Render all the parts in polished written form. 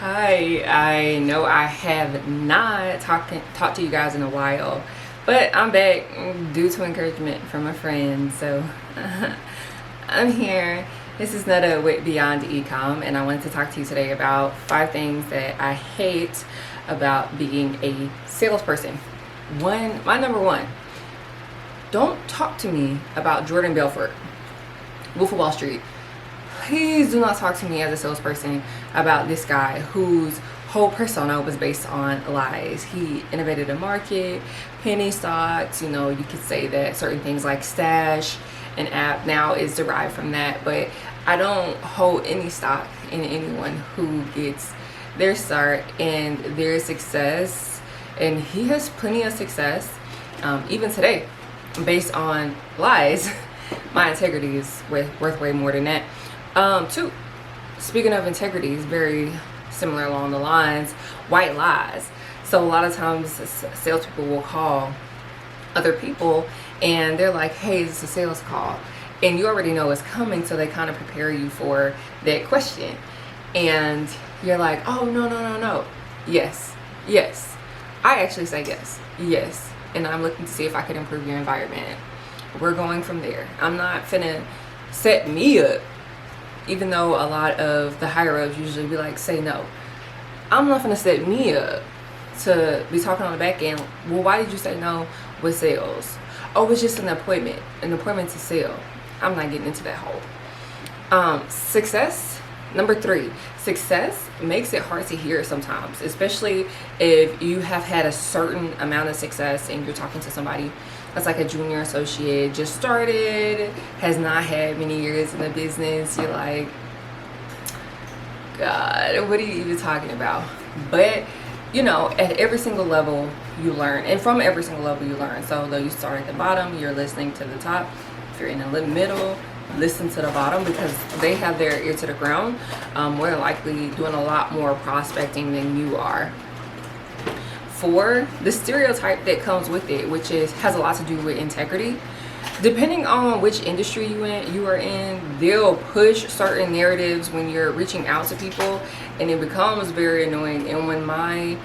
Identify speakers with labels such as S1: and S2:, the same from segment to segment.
S1: Hi, I know I have not talked to you guys in a while, but I'm back due to encouragement from a friend. So I'm here. This is Netta with Beyond Ecom, and I wanted to talk to you today about 5 things that I hate about being a salesperson. My number one, don't talk to me about Jordan Belfort, Wolf of Wall Street. Please do not talk to me as a salesperson about this guy whose whole persona was based on lies. He innovated a market, penny stocks. You could say that certain things like Stash, an app, now is derived from that. But I don't hold any stock in anyone who gets their start and their success. And he has plenty of success, even today, based on lies. My integrity is worth way more than that. Two, speaking of integrity, is very similar along the lines, white lies. So a lot of times salespeople will call other people and they're like, hey, this is a sales call. And you already know it's coming, so they kind of prepare you for that question. And you're like, oh, no. Yes. I actually say yes. And I'm looking to see if I can improve your environment. We're going from there. I'm not finna set me up, even though a lot of the higher ups usually be like, say no. I'm not gonna set me up to be talking on the back end. Well, why did you say no with sales? Oh, it's just an appointment to sell. I'm not getting into that hole. Success, number 3. Success makes it hard to hear sometimes, especially if you have had a certain amount of success and you're talking to somebody that's like a junior associate, just started, has not had many years in the business. You're like, God, what are you even talking about? But at every single level you learn, and from every single level you learn. So though you start at the bottom, you're listening to the top. If you're in the middle, listen to the bottom, because they have their ear to the ground, more than likely doing a lot more prospecting than you are. 4, the stereotype that comes with it, which has a lot to do with integrity. Depending on which industry you are in, they'll push certain narratives when you're reaching out to people, and it becomes very annoying. And when my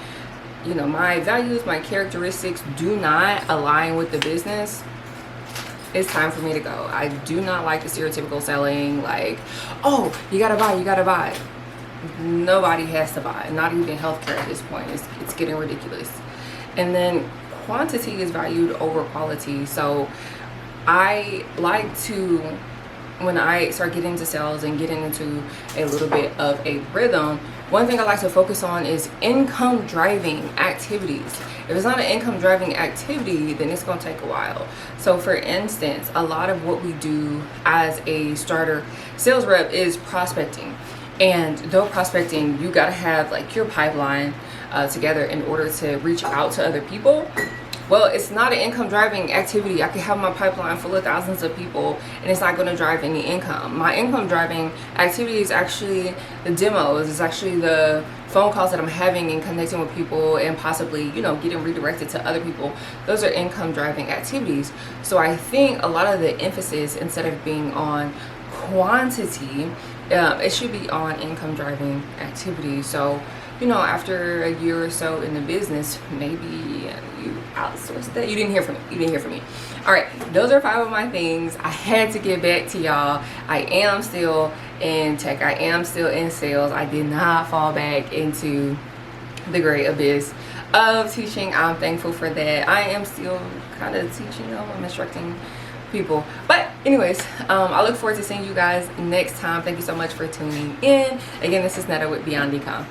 S1: values, my characteristics do not align with the business, it's time for me to go. I do not like the stereotypical selling, like, oh, you gotta buy. Nobody has to buy, not even healthcare at this point. It's getting ridiculous. And then quantity is valued over quality. So I like to, when I start getting into sales and getting into a little bit of a rhythm, one thing I like to focus on is income driving activities. If it's not an income driving activity, then it's going to take a while. So for instance, a lot of what we do as a starter sales rep is prospecting. And though prospecting, you got to have like your pipeline together in order to reach out to other people. Well, it's not an income driving activity. I could have my pipeline full of thousands of people and it's not going to drive any income. My income driving activity is actually the demos. It's actually the phone calls that I'm having and connecting with people and possibly, getting redirected to other people. Those are income driving activities. So I think a lot of the emphasis, instead of being on quantity, it should be on income driving activities. So after a year or so in the business, maybe you outsource that. You didn't hear from me. All right, those are 5 of my things. I had to get back to y'all. I am still in tech. I am still in sales. I did not fall back into the great abyss of teaching. I'm thankful for that. I am still kind of teaching, I'm instructing people. But anyways, I look forward to seeing you guys next time. Thank you so much for tuning in. Again, this is Netta with Beyond Ecom.